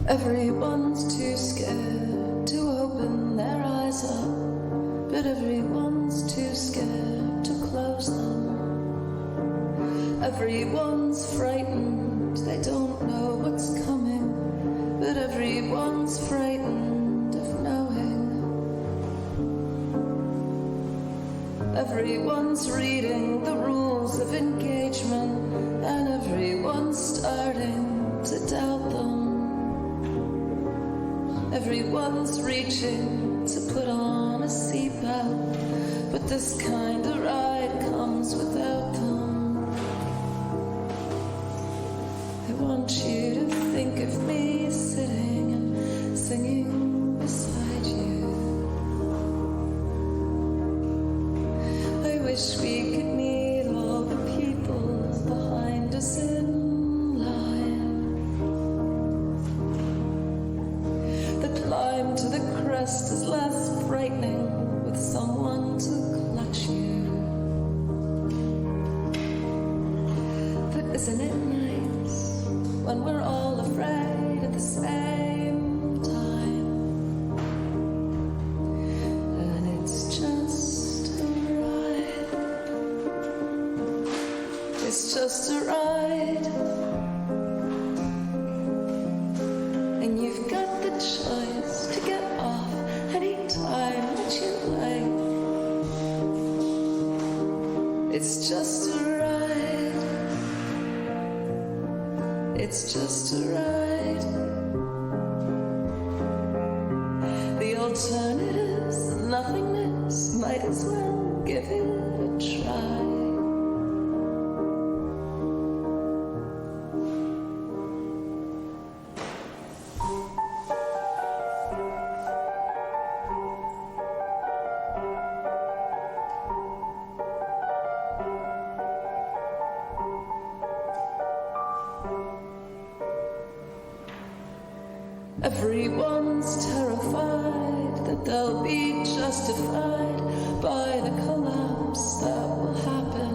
Everyone's too scared to open their eyes up, but everyone's too scared to close them. Everyone's frightened, they don't know what's coming, but everyone's frightened of knowing. Everyone's reading the rules of engagement, and everyone's starting to doubt them. Everyone's reaching to put on a seatbelt, but this kind of ride comes without them. I want you to think of me sitting and singing beside you. I wish we could meet all the people behind us in line. The climb to the crest is less frightening with someone to clutch you. But isn't it nice when we're all afraid at the same time? And it's just a ride. It's just a ride. And you've got the choice to get off anytime that you like. It's just a ride. It's just a ride. The alternative's nothingness. Might as well give it a try. Everyone's terrified that they'll be justified by the collapse that will happen.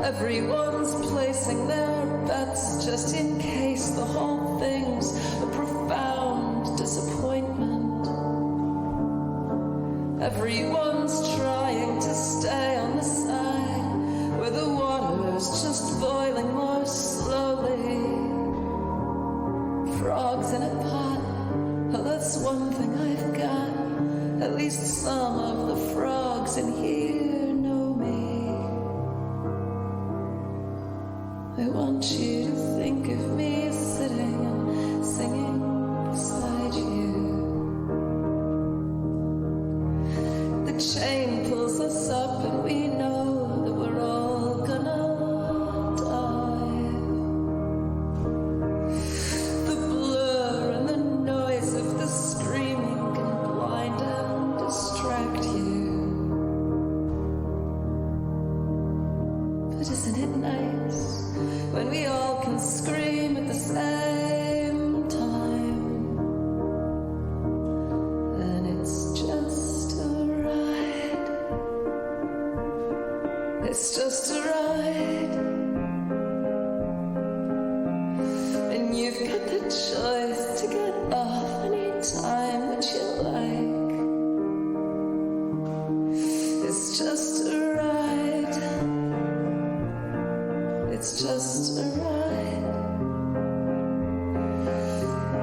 Everyone's placing their bets just in case the whole thing's a profound disappointment. Everyone's trying to stay on the side where the water's just boiling more slowly. Frogs in a pot, oh, that's one thing I've got. At least some of the frogs in here know me. I want you to think of me sitting and singing beside you. The chain pulls us up and we know that we're all gonna die. The blur and the noise of the screaming can blind and distract you. But isn't it nice when we all can scream at the same time? And it's just a ride. It's just a ride. And you've got the choice to get off anytime that you like. It's just a ride. It's just a ride.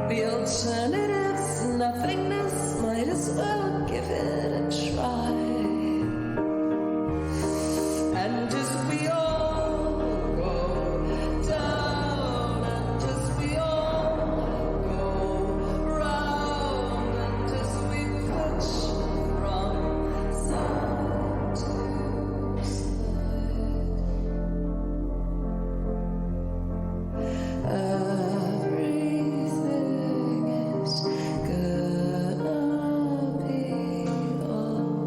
The alternative's nothingness. Might as well give it a try. And as we all go down, and as we all go round, and as we pitch from side to side, everything is gonna be alright.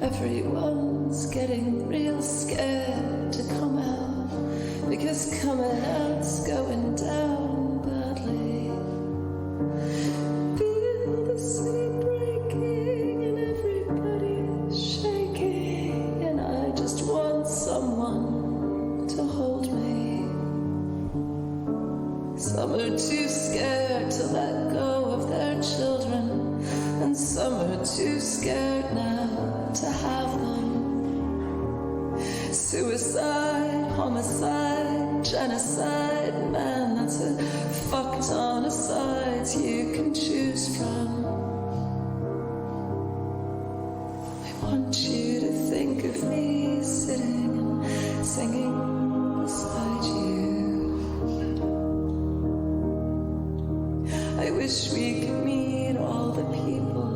Everyone's getting real scared to come out, because coming out's going down badly. Feel the city breaking and everybody's shaking, and I just want someone to hold me. Some are too scared to let go of their children, and some are too scared now to have them. Suicide, homicide, genocide, man, that's a fuck ton of sides you can choose from. I want you to think of me sitting and singing beside you. I wish we could meet all the people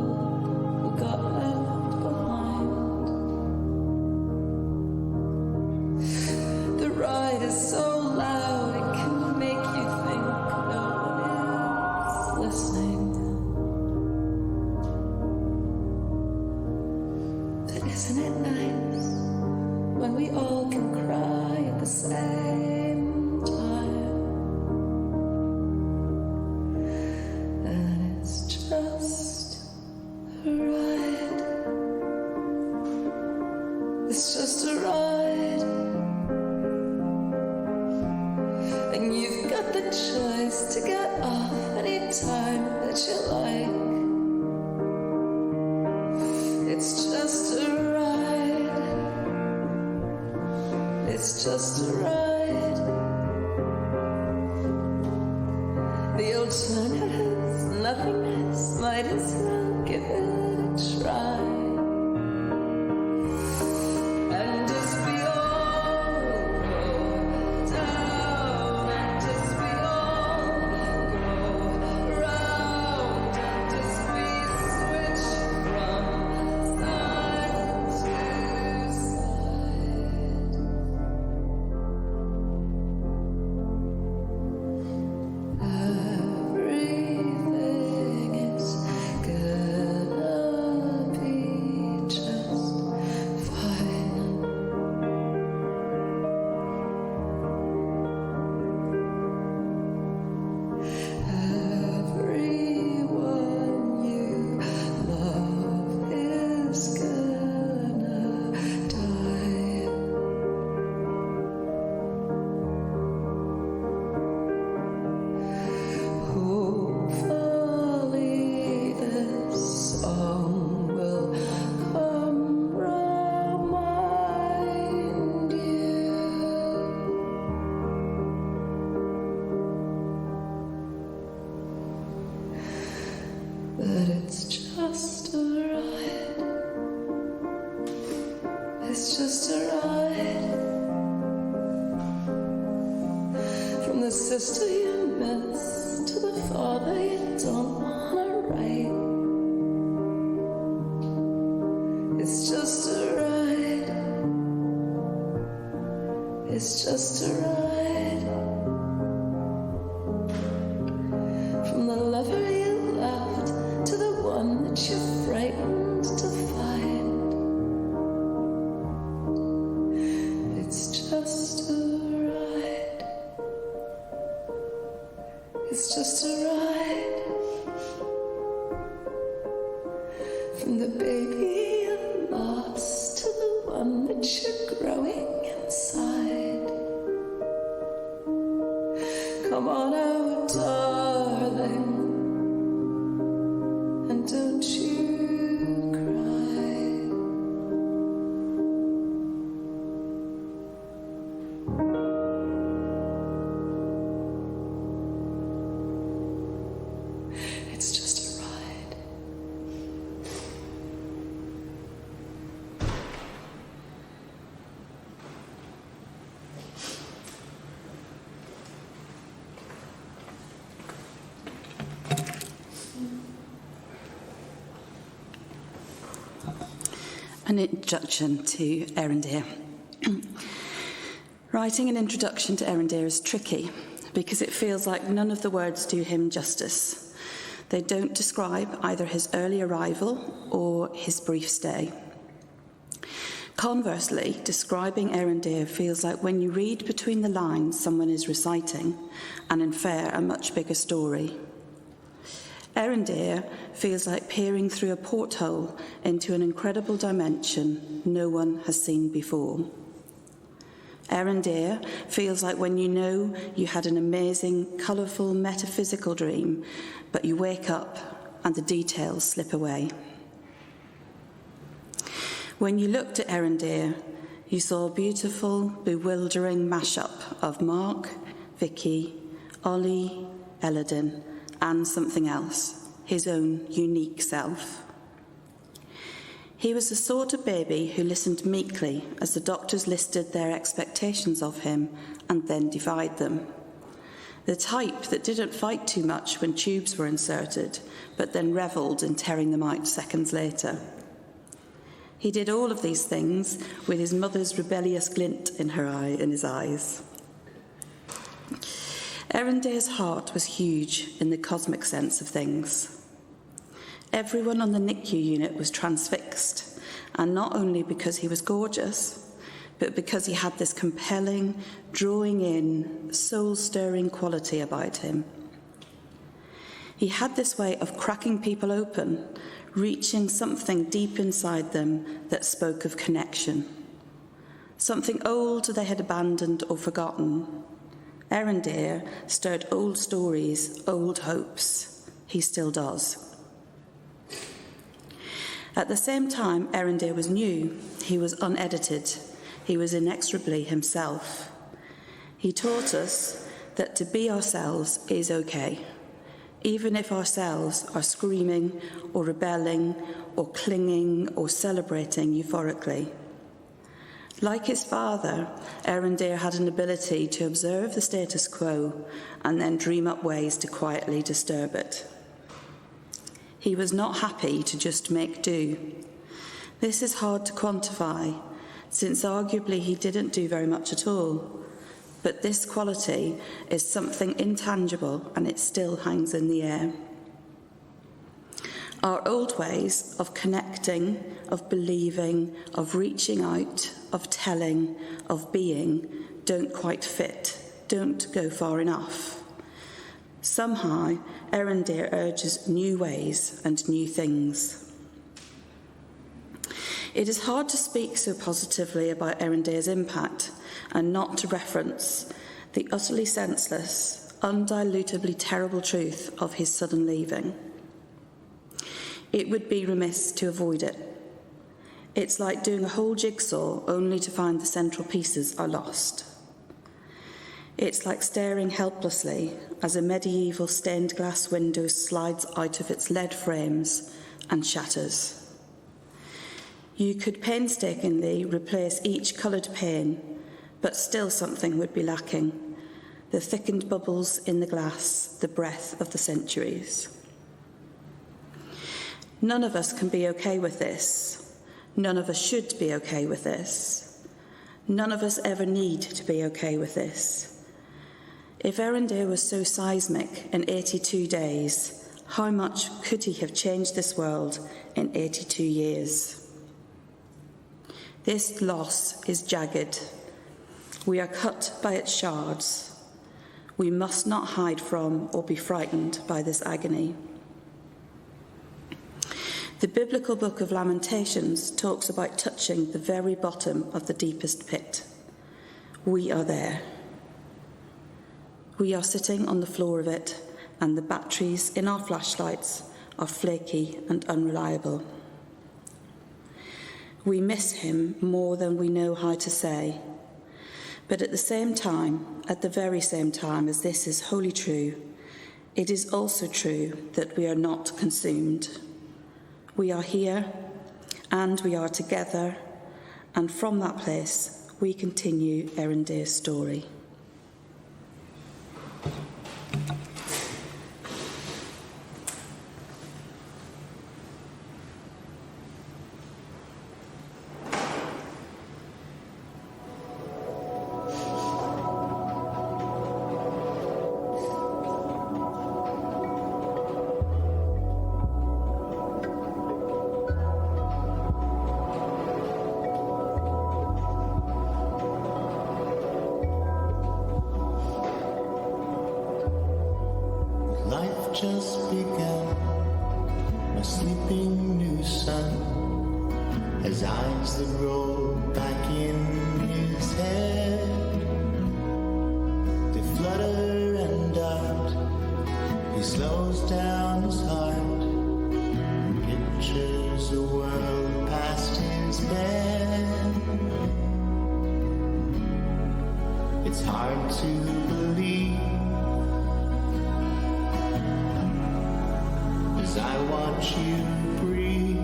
who got left behind. The ride is so loud it can make you think no one is listening. But isn't it nice when we all can cry at the same time? And it's just a ride. It's just a ride. And you've got the choice to get off any time that you like. It's just a ride. It's just a ride. The alternative's nothingness, might as well give it a try. And as we all go down, and as we all go round, and as we switch from side to side. Everything is gonna be just fine. Everyone you love is gonna die. Hopefully this song will come remind you that it's just a ride. It's just a ride. From the sister you miss to the father you don't wanna write. It's just a ride. It's just a ride. From the lover you left to the one that you're frightened to find. It's just a ride. It's just a ride. From the baby you lost to the one that you're growing inside. Come on out, darling, and don't you cry. It's just a ride. An introduction to Aerandir. Writing an introduction to Aerandir is tricky because it feels like none of the words do him justice. They don't describe either his early arrival or his brief stay. Conversely, describing Aerandir feels like when you read between the lines someone is reciting and infer a much bigger story. Aerandir feels like peering through a porthole into an incredible dimension no one has seen before. Aerandir feels like when you know you had an amazing, colourful, metaphysical dream, but you wake up and the details slip away. When you looked at Aerandir, you saw a beautiful, bewildering mashup of Mark, Vicky, Ollie, Elodin, and something else, his own unique self. He was the sort of baby who listened meekly as the doctors listed their expectations of him and then defied them. The type that didn't fight too much when tubes were inserted, but then revelled in tearing them out seconds later. He did all of these things with his mother's rebellious glint in his eyes. Aerandir's heart was huge in the cosmic sense of things. Everyone on the NICU unit was transfixed, and not only because he was gorgeous, but because he had this compelling, drawing in, soul-stirring quality about him. He had this way of cracking people open, reaching something deep inside them that spoke of connection. Something old they had abandoned or forgotten. Aerandir stirred old stories, old hopes. He still does. At the same time, Aerandir was new. He was unedited. He was inexorably himself. He taught us that to be ourselves is okay, even if ourselves are screaming or rebelling or clinging or celebrating euphorically. Like his father, Aerandir had an ability to observe the status quo and then dream up ways to quietly disturb it. He was not happy to just make do. This is hard to quantify, since arguably he didn't do very much at all. But this quality is something intangible and it still hangs in the air. Our old ways of connecting, of believing, of reaching out, of telling, of being, don't quite fit, don't go far enough. Somehow, Aerandir urges new ways and new things. It is hard to speak so positively about Aerandir's impact and not to reference the utterly senseless, undilutably terrible truth of his sudden leaving. It would be remiss to avoid it. It's like doing a whole jigsaw only to find the central pieces are lost. It's like staring helplessly as a medieval stained glass window slides out of its lead frames and shatters. You could painstakingly replace each coloured pane, but still something would be lacking. The thickened bubbles in the glass, the breath of the centuries. None of us can be okay with this. None of us should be okay with this. None of us ever need to be okay with this. If Aerandir was so seismic in 82 days, how much could he have changed this world in 82 years? This loss is jagged. We are cut by its shards. We must not hide from or be frightened by this agony. The biblical book of Lamentations talks about touching the very bottom of the deepest pit. We are there. We are sitting on the floor of it, and the batteries in our flashlights are flaky and unreliable. We miss him more than we know how to say. But at the same time, at the very same time as this is wholly true, it is also true that we are not consumed. We are here, and we are together, and from that place we continue Aerandir's story. just begun. My sleeping new son has eyes that roll back in his head. They flutter and dart. He slows down his heart and pictures a world past his bed. It's hard to believe as I watch you breathe.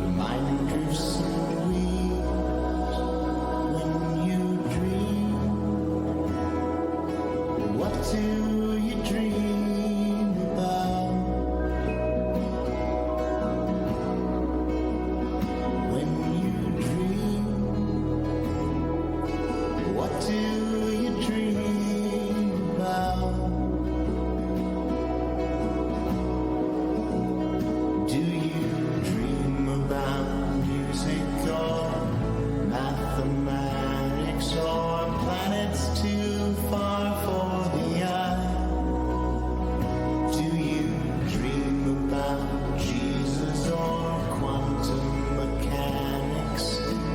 Your mind drifts and weaves when you dream. What do you dream about? When you dream, what do you dream about? Do you dream about music or mathematics or planets too far for the eye? Do you dream about Jesus or quantum mechanics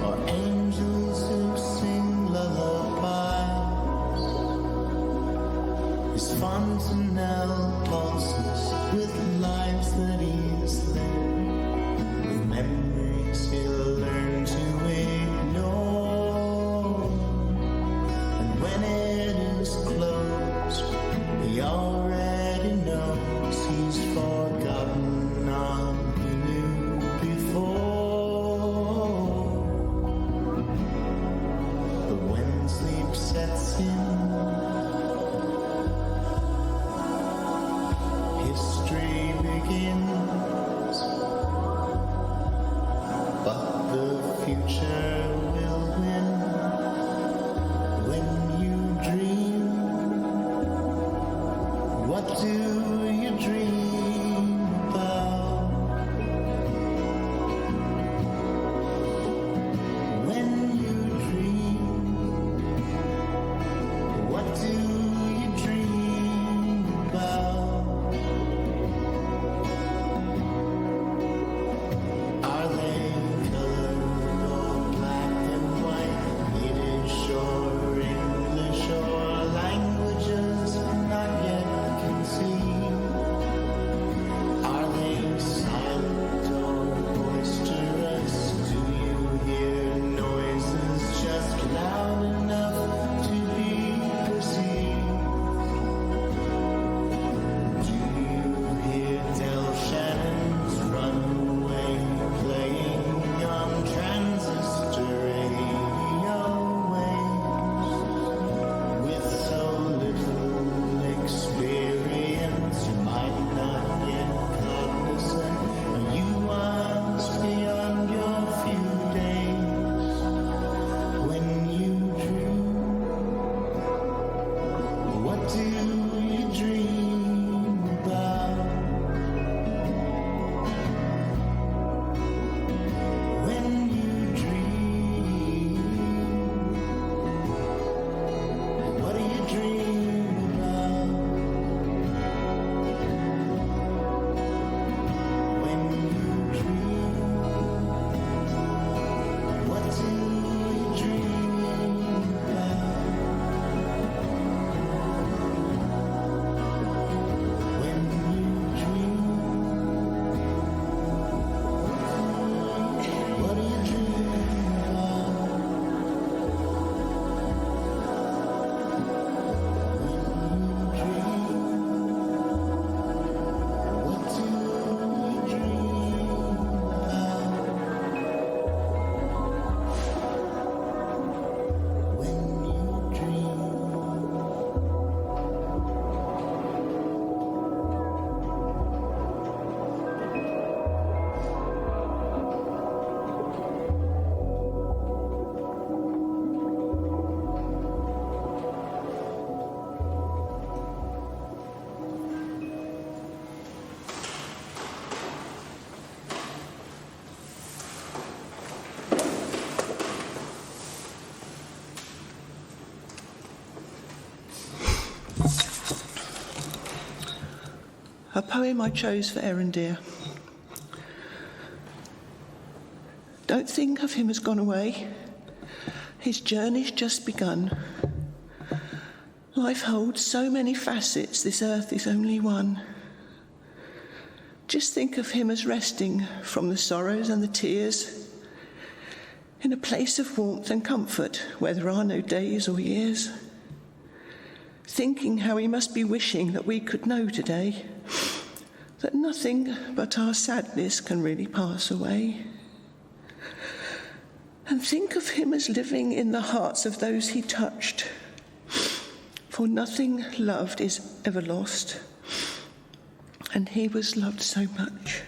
or angels who sing lullabies? His fontanelle pulses with lives that he's lived, with memories he'll learn to ignore. And when it is closed, he already knows he's forgotten all he knew before. But when sleep sets in, history begins, but the future will win. When you dream, what do you dream about? When you dream, what do you dream about? Are they colored or black and white? Yiddish or English or languages not yet conceived? A poem I chose for Aerandir. Don't think of him as gone away. His journey's just begun. Life holds so many facets, this earth is only one. Just think of him as resting from the sorrows and the tears, in a place of warmth and comfort where there are no days or years. Thinking how he must be wishing that we could know today that nothing but our sadness can really pass away. And think of him as living in the hearts of those he touched, for nothing loved is ever lost, and he was loved so much.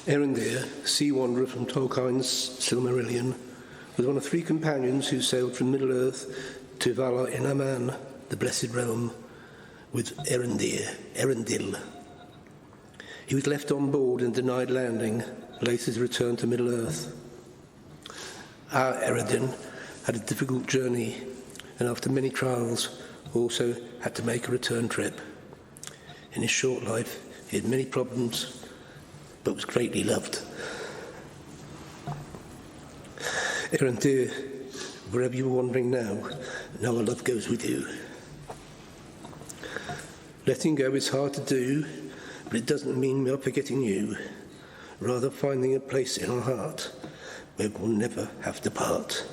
Aerandir, sea wanderer from Tolkien's Silmarillion, was one of 3 companions who sailed from Middle-earth to Valar in Aman, the Blessed Realm, with Aerandil. He was left on board and denied landing, later to return to Middle-earth. Our Eredin had a difficult journey, and after many trials, also had to make a return trip. In his short life, he had many problems, but was greatly loved. Aerandir, wherever you are wandering now, know our love goes with you. Letting go is hard to do, but it doesn't mean we are forgetting you, rather finding a place in our heart where we'll never have to part.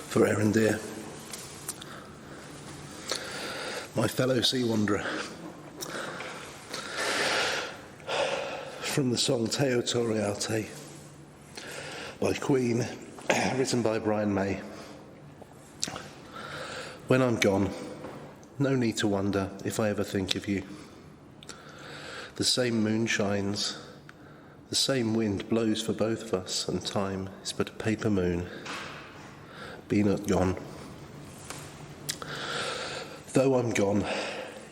For Aerandir, my fellow sea wanderer. From the song Teo Toreate by Queen, written by Brian May. When I'm gone, no need to wonder if I ever think of you. The same moon shines, the same wind blows for both of us, and time is but a paper moon. Be not gone. Though I'm gone,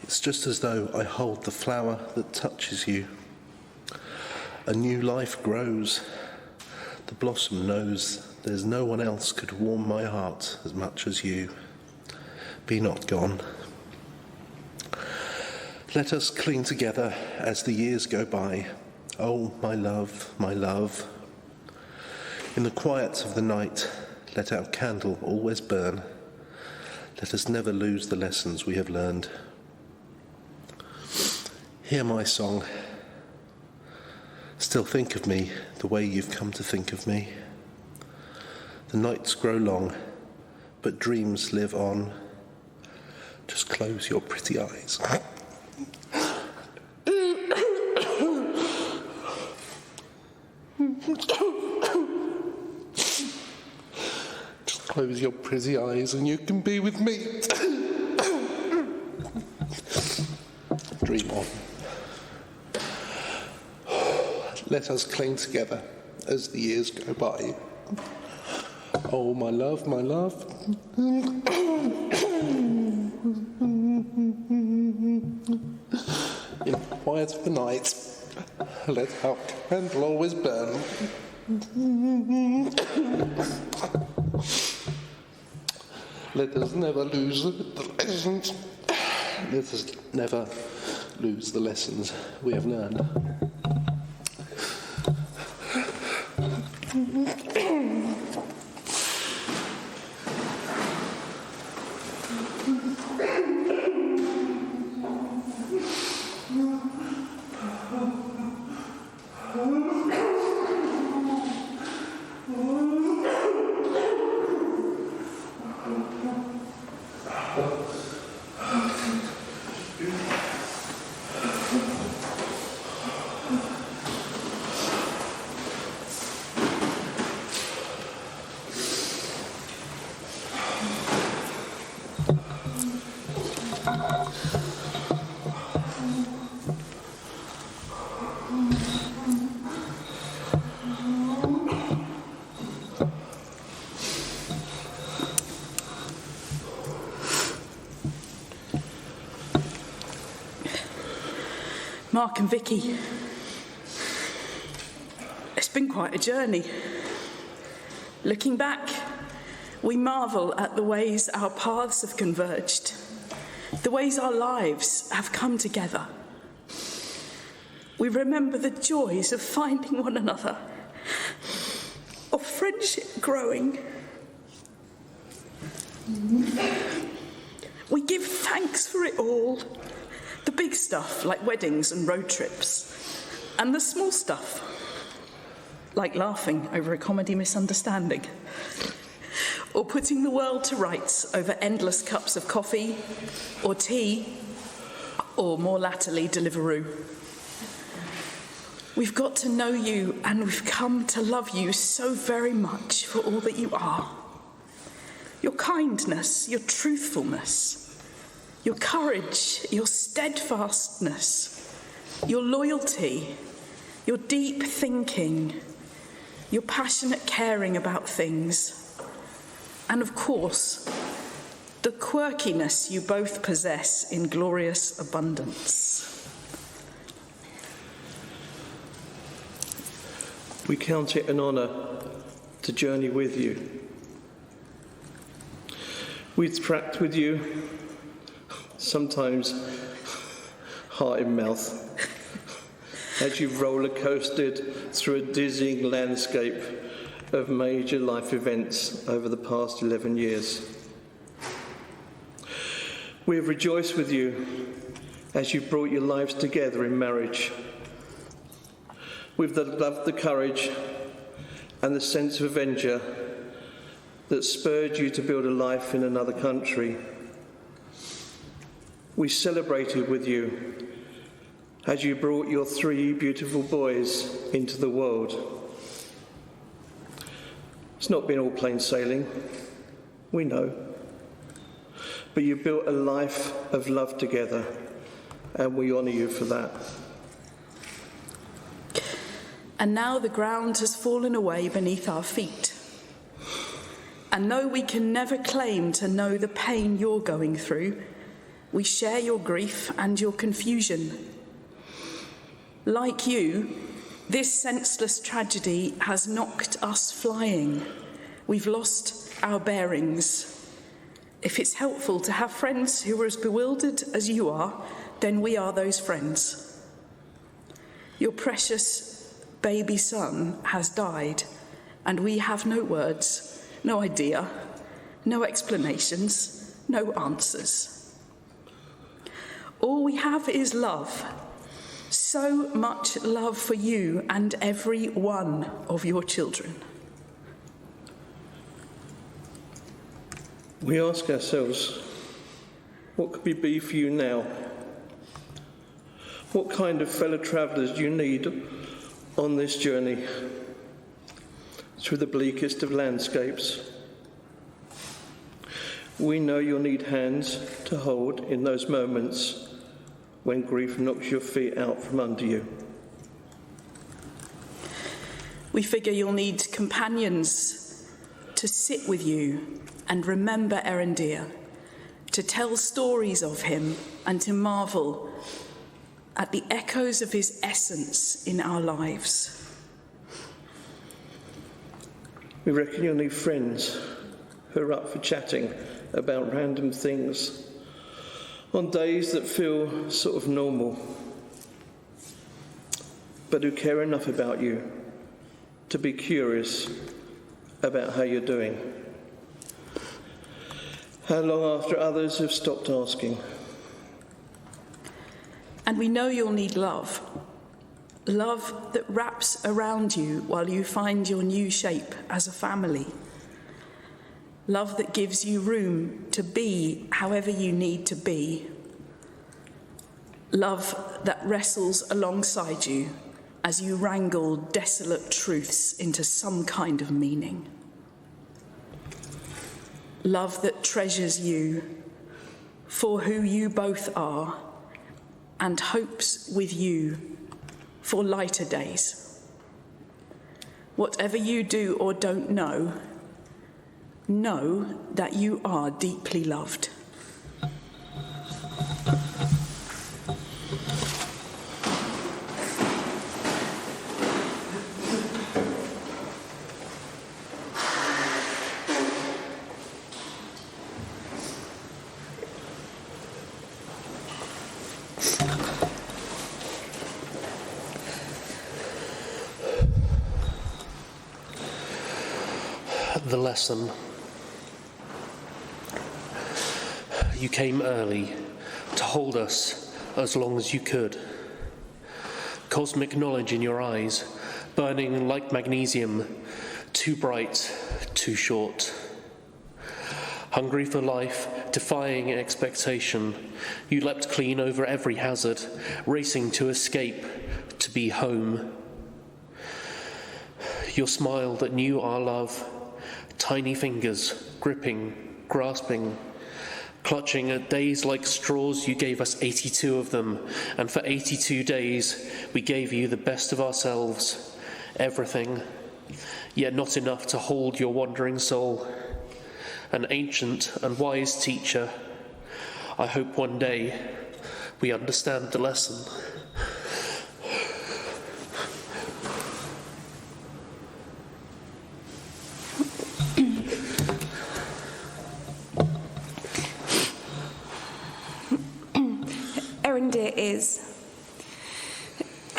it's just as though I hold the flower that touches you. A new life grows. The blossom knows there's no one else could warm my heart as much as you. Be not gone. Let us cling together as the years go by. Oh, my love, my love. In the quiet of the night, let our candle always burn. Let us never lose the lessons we have learned. Hear my song. Still think of me the way you've come to think of me. The nights grow long, but dreams live on. Just close your pretty eyes. Close your pretty eyes and you can be with me. Dream on. Let us cling together as the years go by. Oh, my love, my love. In the quiet of the night, let our candle always burn. Let us never lose the lessons. Let us never lose the lessons we have learned. Mark and Vicky, it's been quite a journey. Looking back, we marvel at the ways our paths have converged, the ways our lives have come together. We remember the joys of finding one another, of friendship growing. We give thanks for it all, the big stuff like weddings and road trips, and the small stuff like laughing over a comedy misunderstanding, or putting the world to rights over endless cups of coffee or tea, or more latterly, Deliveroo. We've got to know you, and we've come to love you so very much for all that you are. Your kindness, your truthfulness, your courage, your steadfastness, your loyalty, your deep thinking, your passionate caring about things, and of course, the quirkiness you both possess in glorious abundance. We count it an honour to journey with you. We've tracked with you, sometimes heart in mouth, as you've roller coasted through a dizzying landscape of major life events over the past 11 years. We have rejoiced with you as you brought your lives together in marriage. We've loved the courage and the sense of adventure that spurred you to build a life in another country. We celebrated with you as you brought your 3 beautiful boys into the world. It's not been all plain sailing, we know, but you built a life of love together, and we honour you for that. And now the ground has fallen away beneath our feet. And though we can never claim to know the pain you're going through, we share your grief and your confusion. Like you, this senseless tragedy has knocked us flying. We've lost our bearings. If it's helpful to have friends who are as bewildered as you are, then we are those friends. Your precious baby son has died, and we have no words, no idea, no explanations, no answers. All we have is love, so much love for you and every one of your children. We ask ourselves, what could we be for you now? What kind of fellow travellers do you need on this journey through the bleakest of landscapes? We know you'll need hands to hold in those moments when grief knocks your feet out from under you. We figure you'll need companions to sit with you and remember Aerandir, to tell stories of him and to marvel at the echoes of his essence in our lives. We reckon you'll need friends who are up for chatting about random things on days that feel sort of normal, but who care enough about you to be curious about how you're doing. How long after others have stopped asking. And we know you'll need love. Love that wraps around you while you find your new shape as a family. Love that gives you room to be however you need to be. Love that wrestles alongside you as you wrangle desolate truths into some kind of meaning. Love that treasures you for who you both are and hopes with you for lighter days. Whatever you do or don't know that you are deeply loved. lesson. You came early to hold us as long as you could. Cosmic knowledge in your eyes, burning like magnesium, too bright, too short. Hungry for life, defying expectation, you leapt clean over every hazard, racing to escape, to be home. Your smile that knew our love, tiny fingers, gripping, grasping, clutching at days like straws. You gave us 82 of them, and for 82 days we gave you the best of ourselves, everything, yet not enough to hold your wandering soul. An ancient and wise teacher, I hope one day we understand the lesson.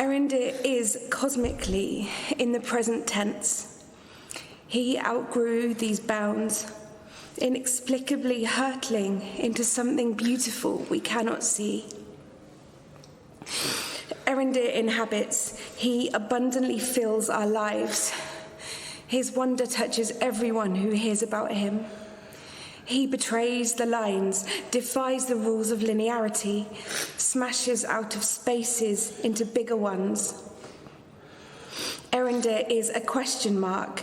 Aerandir is cosmically in the present tense. He outgrew these bounds, inexplicably hurtling into something beautiful we cannot see. Aerandir inhabits, he abundantly fills our lives. His wonder touches everyone who hears about him. He betrays the lines, defies the rules of linearity, smashes out of spaces into bigger ones. Aerandir is a question mark,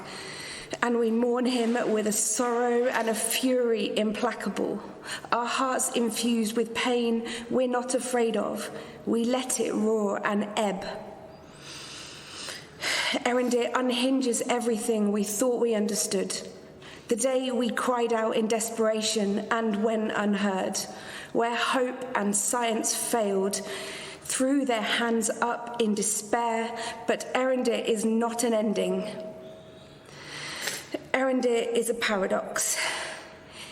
and we mourn him with a sorrow and a fury implacable. Our hearts infused with pain we're not afraid of. We let it roar and ebb. Aerandir unhinges everything we thought we understood. The day we cried out in desperation and went unheard, where hope and science failed, threw their hands up in despair, but Aerandir is not an ending. Aerandir is a paradox.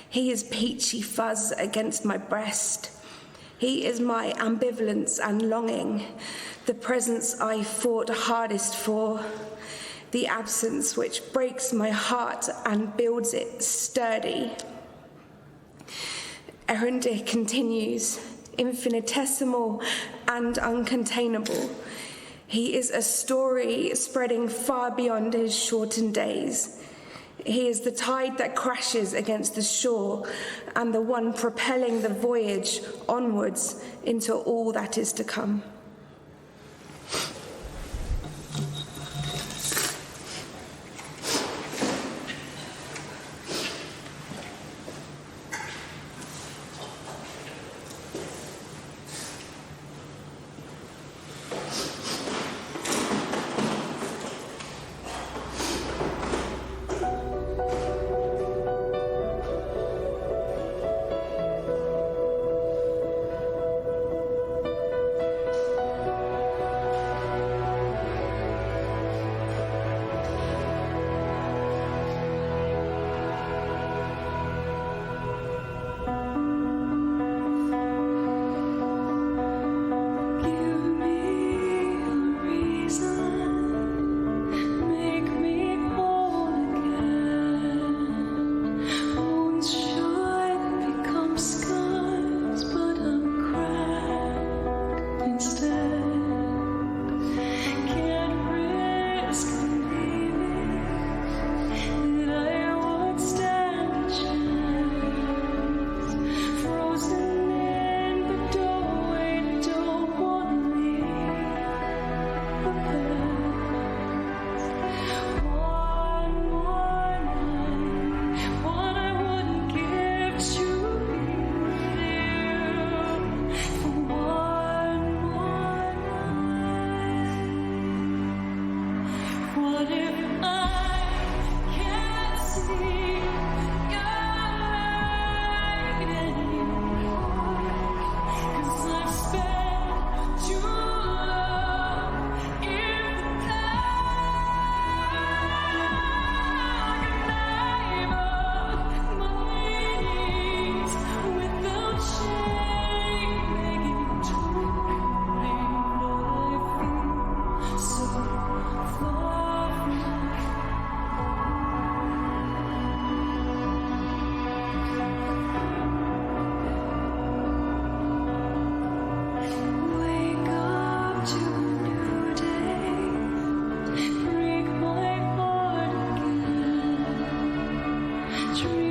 He is peachy fuzz against my breast. He is my ambivalence and longing, the presence I fought hardest for, the absence which breaks my heart and builds it sturdy. Aerandir continues, infinitesimal and uncontainable. He is a story spreading far beyond his shortened days. He is the tide that crashes against the shore and the one propelling the voyage onwards into all that is to come. dream.